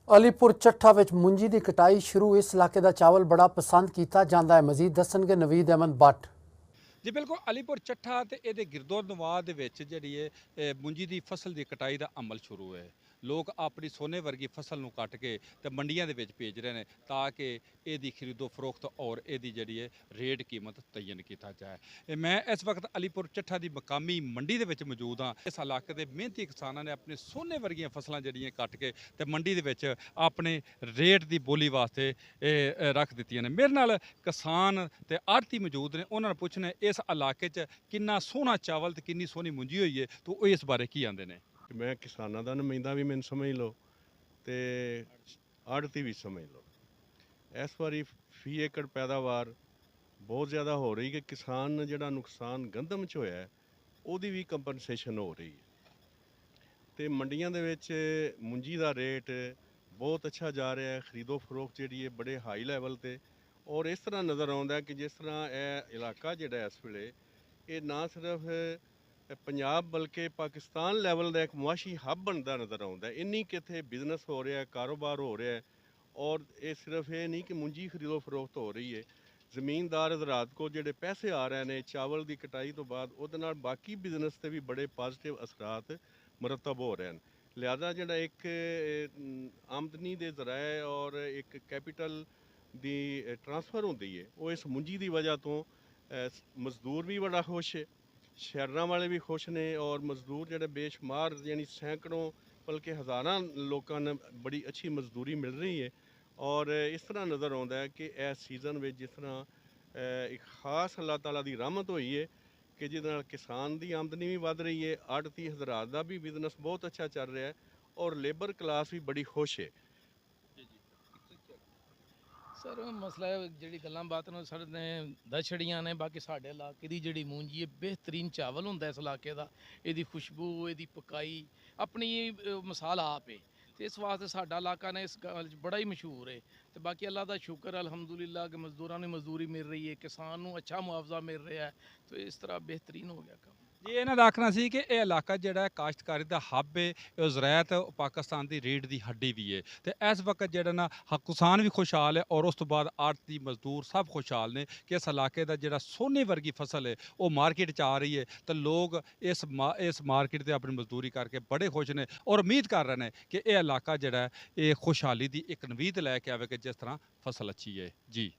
अलीपुर ਚੱਠਾ ਵਿੱਚ मुंजी की कटाई शुरू। इस इलाके का चावल बड़ा पसंद किया जाता है। मजीद दसणगे नवीद अहमद भट्ट। जी बिल्कुल अलीपुर ਚੱਠਾ ਤੇ ਇਹਦੇ ਗਿਰਦੋ ਨਵਾਦ ਦੇ ਵਿੱਚ ਜਿਹੜੀ ਹੈ ਮੁੰਜੀ ਦੀ ਫਸਲ ਦੀ ਕਟਾਈ ਦਾ ਅਮਲ ਸ਼ੁਰੂ ਹੈ। ਲੋਕ ਆਪਣੀ ਸੋਨੇ ਵਰਗੀ ਫਸਲ ਨੂੰ ਕੱਟ ਕੇ ਤੇ ਮੰਡੀਆਂ ਦੇ ਵਿੱਚ ਭੇਜ ਰਹੇ ਨੇ ਤਾਂ ਕਿ ਇਹਦੀ ਖਰੀਦੋ ਫਰੋਖਤ ਔਰ ਇਹਦੀ ਜਿਹੜੀ ਹੈ ਰੇਟ ਕੀਮਤ ਤੈਯਨ ਕੀਤਾ ਜਾਏ। ਮੈਂ ਇਸ ਵਕਤ ਅਲੀਪੁਰ ਚੱਠਾ ਦੀ ਮਕਾਮੀ ਮੰਡੀ ਦੇ ਵਿੱਚ ਮੌਜੂਦ ਹਾਂ। ਇਸ ਇਲਾਕੇ ਦੇ ਮਿਹਨਤੀ ਕਿਸਾਨਾਂ ਨੇ ਆਪਣੇ ਸੋਨੇ ਵਰਗੀਆਂ ਫਸਲਾਂ ਜਿਹੜੀਆਂ ਕੱਟ ਕੇ ਤੇ ਮੰਡੀ ਦੇ ਵਿੱਚ ਆਪਣੇ ਰੇਟ ਦੀ ਬੋਲੀ ਵਾਸਤੇ ਰੱਖ ਦਿੱਤੀਆਂ ਨੇ। ਮੇਰੇ ਨਾਲ ਕਿਸਾਨ ਤੇ ਆੜ੍ਹਤੀ ਮੌਜੂਦ ਨੇ, ਉਹਨਾਂ ਨੂੰ ਪੁੱਛਣੇ ਇਸ ਇਲਾਕੇ 'ਚ ਕਿੰਨਾ ਸੋਹਣਾ ਚਾਵਲ ਤੇ ਕਿੰਨੀ ਸੋਹਣੀ ਮੁੰਜੀ ਹੋਈ ਹੈ ਤੇ ਉਹ ਇਸ ਬਾਰੇ ਕੀ ਆਂਦੇ ਨੇ। मैं किसानों का नुमाइंदा भी मैंने समझ लो तो आड़ती भी समझ लो। इस बारी फी एकड़ पैदावार बहुत ज़्यादा हो रही कि किसान जिहड़ा नुकसान गंदम च होया ਉਹਦੀ भी कंपनसेशन हो रही है। तो मंडियां दे विच मुंजी का रेट बहुत अच्छा जा रहा है। खरीदो फरोख्त जिहड़ी है बड़े हाई लैवल ते और इस तरह नज़र आउंदा कि जिस तरह यह इलाका जिहड़ा इस वेले ये ना सिर्फ पंजाब बल्कि पाकिस्तान लैवल का एक मुआशी हब बनता नज़र आता है। इन्नी कि इत्थे बिजनेस हो रहा है, कारोबार हो रहा है और ये सिर्फ ये नहीं कि मुंजी खरीदो फरोख्त हो रही है। ज़मीनदार हज़रात को जिहड़े पैसे आ रहे हैं चावल की कटाई तो बाद उहदे नाल बाकी बिजनेस से भी बड़े पॉजिटिव असरात मुरतब हो रहे हैं। लिहाजा जिहड़ा एक आमदनी के जराए और एक कैपिटल की ट्रांसफर होती है वो इस मुंजी की वजह तो मजदूर भी बड़ा खुश है, शहरों वाले भी खुश ने और मजदूर जोड़े बेशुमार यानी सैकड़ों बल्कि हज़ारां लोगों ने बड़ी अच्छी मजदूरी मिल रही है। और इस तरह नज़र आता है कि इस सीज़न में जिस तरह एक खास अल्लाह ताला की रहमत हुई है कि जिस किसान की आमदनी भी बढ़ रही है, आड़ती हज़रात का भी बिजनेस बहुत अच्छा चल रहा है और लेबर क्लास भी बड़ी खुश है। सर मसला जी गल्लां बातां सर ने दस छड़ियां ने। बाकी साढ़े इलाके की जी मूंजी है बेहतरीन चावल होंदा इस इलाके का। यदी खुशबू यदी पकाई अपनी मिसाल आप है तो इस वास्ते साडा इलाका ने इस गल बड़ा ही मशहूर है। तो बाकी अल्लाह का शुक्र अलहमदुलिल्लाह कि मजदूरों ने मजदूरी मिल रही है, किसान को अच्छा मुआवजा मिल रहा है। तो इस तरह बेहतरीन हो गया काम। ਜੀ ਇਹਨਾਂ ਦਾ ਆਖਣਾ ਸੀ ਕਿ ਇਹ ਇਲਾਕਾ ਜਿਹੜਾ ਹੈ ਕਾਸ਼ਤਕਾਰੀ ਦਾ ਹੱਬ ਹੈ, ਇਹ ਜ਼ਰਾਅਤ ਪਾਕਿਸਤਾਨ ਦੀ ਰੀੜ੍ਹ ਦੀ ਹੱਡੀ ਵੀ ਹੈ ਤੇ ਇਸ ਵਕਤ ਜਿਹੜਾ ਨਾ ਕਿਸਾਨ ਵੀ ਖੁਸ਼ਹਾਲ ਹੈ ਔਰ ਉਸ ਤੋਂ ਬਾਅਦ ਆੜ੍ਹਤੀ ਮਜ਼ਦੂਰ ਸਭ ਖੁਸ਼ਹਾਲ ਨੇ ਕਿ ਇਸ ਇਲਾਕੇ ਦਾ ਜਿਹੜਾ ਸੋਨੇ ਵਰਗੀ ਫਸਲ ਹੈ ਉਹ ਮਾਰਕੀਟ 'ਚ ਆ ਰਹੀ ਹੈ ਤੇ ਲੋਕ ਇਸ ਮਾਰਕੀਟ ਤੇ ਆਪਣੀ ਮਜ਼ਦੂਰੀ ਕਰਕੇ ਬੜੇ ਖੁਸ਼ ਨੇ ਔਰ ਉਮੀਦ ਕਰ ਰਹੇ ਨੇ ਕਿ ਇਹ ਇਲਾਕਾ ਜਿਹੜਾ ਹੈ ਇਹ ਖੁਸ਼ਹਾਲੀ ਦੀ ਇੱਕ ਨਵੀਦ ਲੈ ਕੇ ਆਵੇ ਕਿ ਜਿਸ ਤਰ੍ਹਾਂ ਫਸਲ ਅੱਛੀ ਹੈ। ਜੀ।